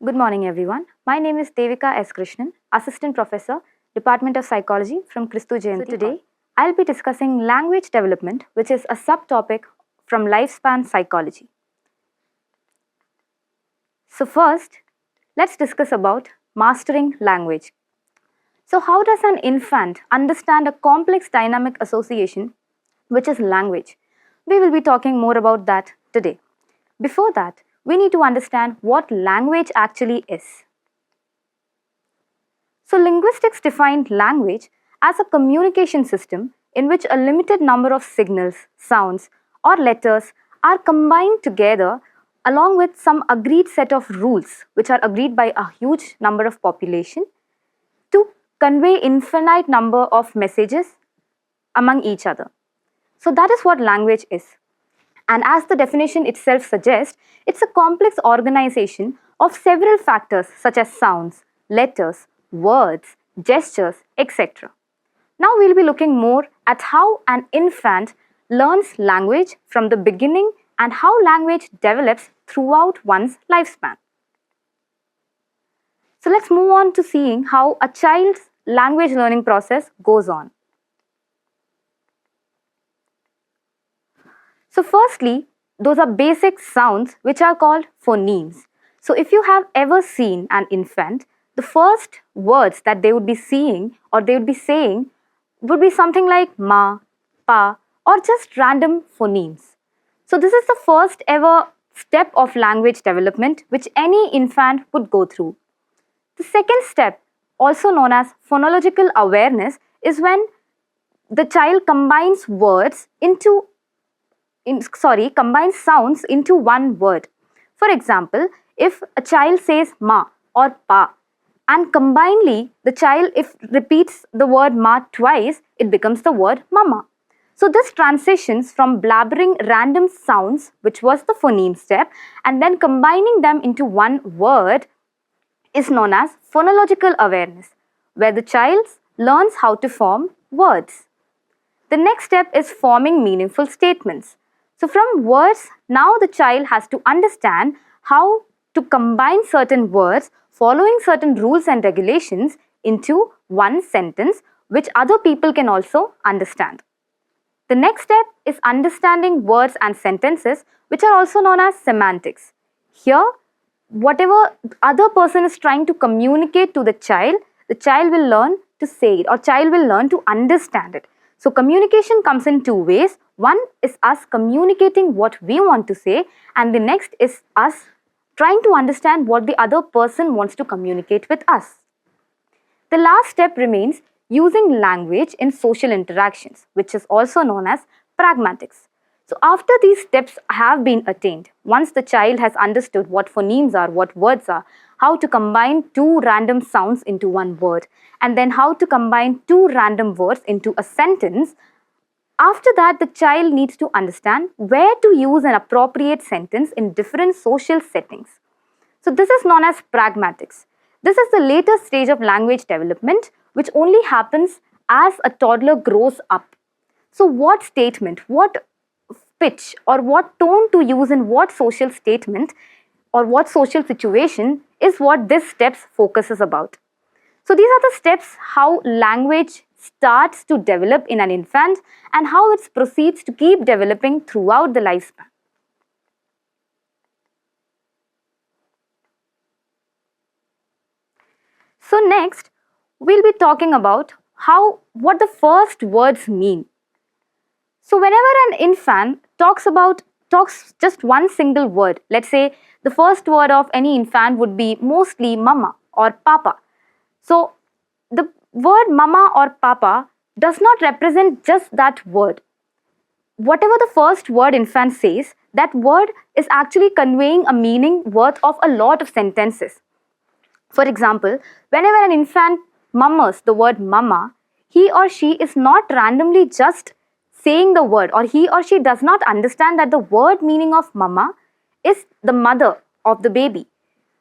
Good morning, everyone. My name is Devika S. Krishnan, Assistant Professor, Department of Psychology from Christu Jayanti. So today, I'll be discussing language development, which is a subtopic from lifespan psychology. So first, let's discuss about mastering language. So how does an infant understand a complex dynamic association, which is language? We will be talking more about that today. Before that, we need to understand what language actually is. So linguistics defined language as a communication system in which a limited number of signals, sounds, or letters are combined together along with some agreed set of rules which are agreed by a huge number of population to convey infinite number of messages among each other. So that is what language is. And as the definition itself suggests, it's a complex organization of several factors such as sounds, letters, words, gestures, etc. Now we'll be looking more at how an infant learns language from the beginning and how language develops throughout one's lifespan. So let's move on to seeing how a child's language learning process goes on. So firstly, those are basic sounds which are called phonemes. So if you have ever seen an infant, the first words that they would be seeing or they would be saying would be something like ma, pa, or just random phonemes. So this is the first ever step of language development which any infant would go through. The second step, also known as phonological awareness, is when the child combines combines sounds into one word. For example, if a child says ma or pa, and combinedly the child, if repeats the word ma twice, it becomes the word mama. So this transitions from blabbering random sounds, which was the phoneme step, and then combining them into one word is known as phonological awareness, where the child learns how to form words. The next step is forming meaningful statements. So from words, now the child has to understand how to combine certain words following certain rules and regulations into one sentence which other people can also understand. The next step is understanding words and sentences, which are also known as semantics. Here, whatever other person is trying to communicate to the child will learn to say it or child will learn to understand it. So communication comes in two ways. One is us communicating what we want to say, and the next is us trying to understand what the other person wants to communicate with us. The last step remains using language in social interactions, which is also known as pragmatics. So after these steps have been attained, once the child has understood what phonemes are, what words are, how to combine two random sounds into one word, and then how to combine two random words into a sentence, after that the child needs to understand where to use an appropriate sentence in different social settings. So this is known as pragmatics. This is the later stage of language development which only happens as a toddler grows up. So what statement, what pitch or what tone to use in what social statement or what social situation is what this steps focuses about. So these are the steps how language starts to develop in an infant and how it proceeds to keep developing throughout the lifespan. So next, we'll be talking about what the first words mean. So whenever an infant talks just one single word, let's say the first word of any infant would be mostly mama or papa. So the word mama or papa does not represent just that word. Whatever the first word infant says, that word is actually conveying a meaning worth of a lot of sentences. For example, whenever an infant murmurs the word mama, he or she is not randomly just saying the word, or he or she does not understand that the word meaning of mama is the mother of the baby.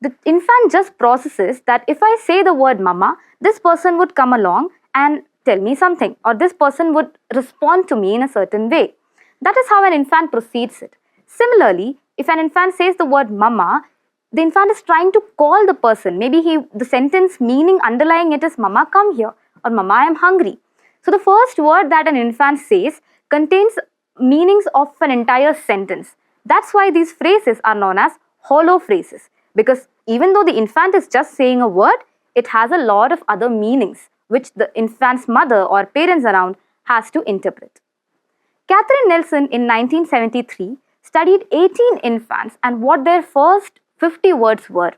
The infant just processes that if I say the word mama, this person would come along and tell me something, or this person would respond to me in a certain way. That is how an infant proceeds it. Similarly, if an infant says the word mama, the infant is trying to call the person. Maybe the sentence meaning underlying it is Mama, come here, or Mama, I am hungry. So the first word that an infant says contains meanings of an entire sentence. That's why these phrases are known as hollow phrases, because even though the infant is just saying a word, it has a lot of other meanings which the infant's mother or parents around has to interpret. Catherine Nelson in 1973 studied 18 infants and what their first 50 words were.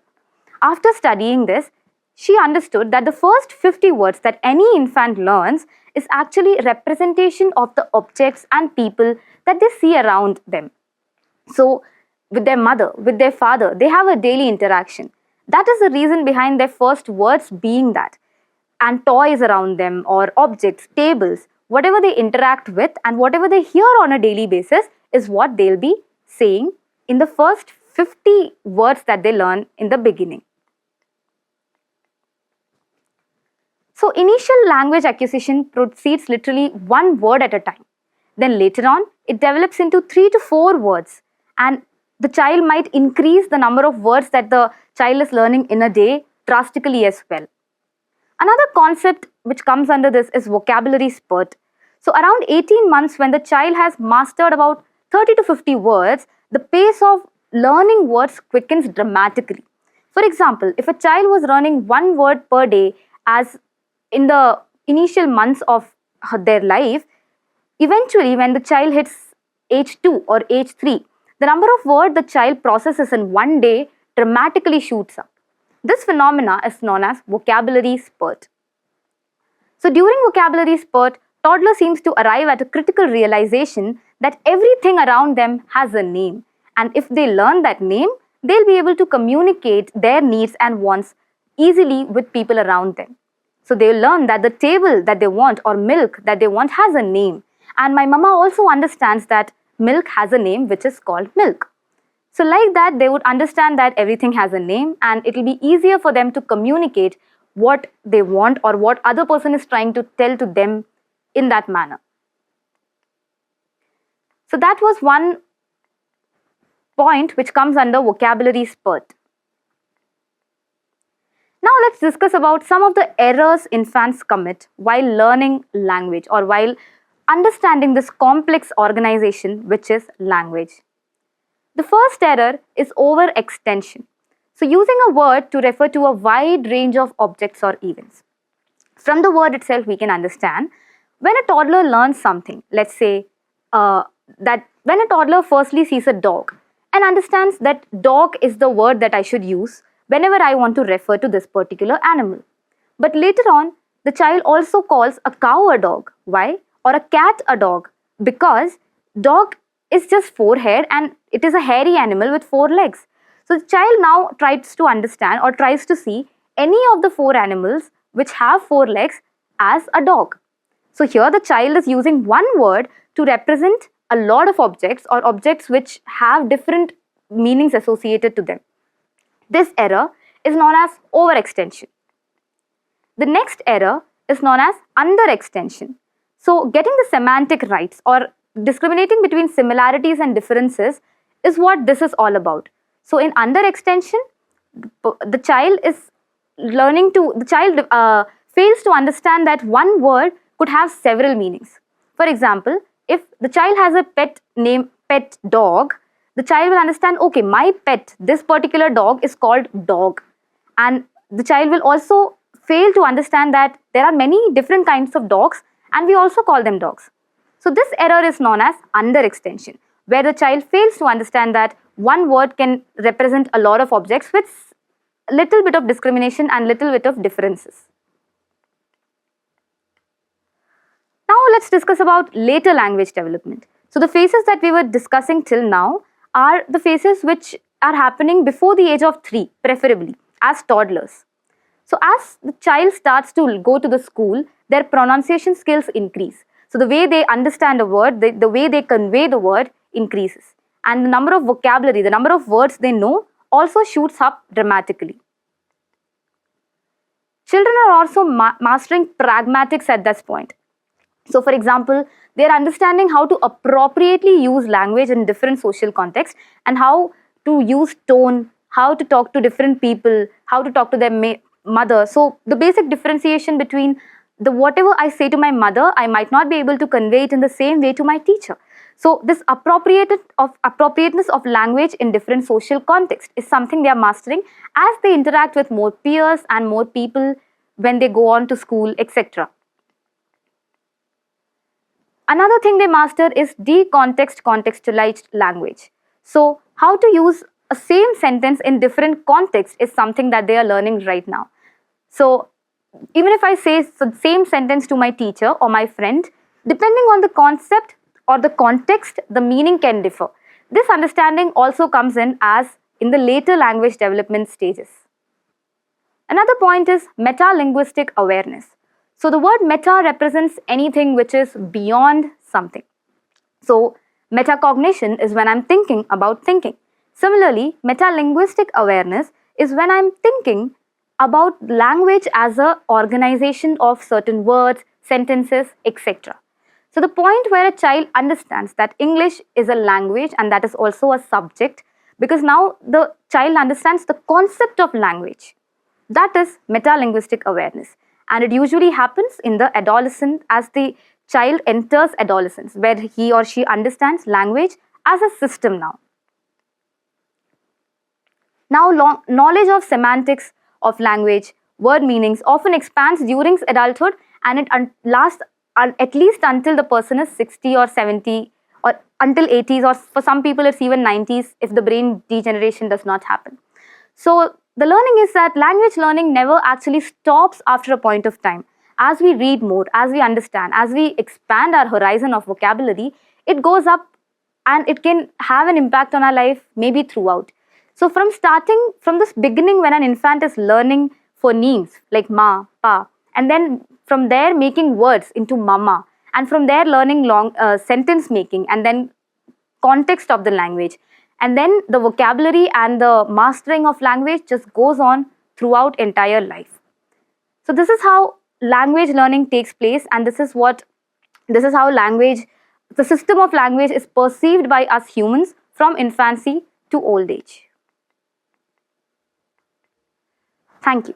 After studying this, she understood that the first 50 words that any infant learns is actually representation of the objects and people that they see around them. So, with their mother, with their father, they have a daily interaction. That is the reason behind their first words being that. And toys around them, or objects, tables, whatever they interact with and whatever they hear on a daily basis is what they'll be saying in the first 50 words that they learn in the beginning. So, initial language acquisition proceeds literally one word at a time. Then later on, it develops into 3 to 4 words, and the child might increase the number of words that the child is learning in a day drastically as well. Another concept which comes under this is vocabulary spurt. So around 18 months, when the child has mastered about 30 to 50 words, the pace of learning words quickens dramatically. For example, if a child was learning one word per day as in the initial months of their life, eventually when the child hits age 2 or age 3, the number of words the child processes in one day dramatically shoots up. This phenomena is known as vocabulary spurt. So during vocabulary spurt, toddler seems to arrive at a critical realization that everything around them has a name, and if they learn that name, they'll be able to communicate their needs and wants easily with people around them. So they'll learn that the table that they want or milk that they want has a name, and my mama also understands that milk has a name which is called milk. So like that, they would understand that everything has a name, and it will be easier for them to communicate what they want or what other person is trying to tell to them in that manner. So that was one point which comes under vocabulary spurt. Now let's discuss about some of the errors infants commit while learning language or while understanding this complex organization which is language. The first error is overextension. So using a word to refer to a wide range of objects or events. From the word itself, we can understand when a toddler learns something, let's say that when a toddler firstly sees a dog and understands that dog is the word that I should use whenever I want to refer to this particular animal. But later on, the child also calls a cow a dog. Why? Or a cat a dog? Because dog is just 4 head and it is a hairy animal with 4 legs. So the child now tries to understand or tries to see any of the 4 animals which have 4 legs as a dog. So here the child is using one word to represent a lot of objects or objects which have different meanings associated to them. This error is known as overextension. The next error is known as underextension. So getting the semantic rights or discriminating between similarities and differences is what this is all about. So in underextension, the child fails to understand that one word could have several meanings. For example, if the child has a pet name, pet dog, the child will understand, okay, my pet, this particular dog is called dog. And the child will also fail to understand that there are many different kinds of dogs and we also call them dogs. So this error is known as underextension, where the child fails to understand that one word can represent a lot of objects with little bit of discrimination and little bit of differences. Now let's discuss about later language development. So the phases that we were discussing till now are the phases which are happening before the age of 3, preferably as toddlers. So as the child starts to go to the school, their pronunciation skills increase. So the way they understand a word, the way they convey the word increases. And the number of vocabulary, the number of words they know also shoots up dramatically. Children are also mastering pragmatics at this point. So for example, they are understanding how to appropriately use language in different social contexts and how to use tone, how to talk to different people, how to talk to their mother. So the basic differentiation between the whatever I say to my mother, I might not be able to convey it in the same way to my teacher. So this appropriateness of language in different social contexts is something they are mastering as they interact with more peers and more people when they go on to school, etc. Another thing they master is contextualized language. So how to use a same sentence in different contexts is something that they are learning right now. So even if I say the same sentence to my teacher or my friend, depending on the concept or the context, the meaning can differ. This understanding also comes in as in the later language development stages. Another point is meta-linguistic awareness. So the word meta represents anything which is beyond something. So metacognition is when I'm thinking about thinking. Similarly, meta-linguistic awareness is when I'm thinking about language as an organization of certain words, sentences, etc. So the point where a child understands that English is a language and that is also a subject, because now the child understands the concept of language. That is meta-linguistic awareness. And it usually happens in the adolescent as the child enters adolescence, where he or she understands language as a system now. Now, knowledge of semantics of language, word meanings often expands during adulthood, and it lasts at least until the person is 60 or 70 or until 80s, or for some people it's even 90s if the brain degeneration does not happen. So the learning is that language learning never actually stops after a point of time. As we read more, as we understand, as we expand our horizon of vocabulary, it goes up and it can have an impact on our life maybe throughout. So from this beginning when an infant is learning phonemes like ma, pa, and then from there making words into mama, and from there learning long sentence making, and then context of the language, and then the vocabulary and the mastering of language just goes on throughout entire life. So this is how language learning takes place, and this is how the system of language is perceived by us humans from infancy to old age. Thank you.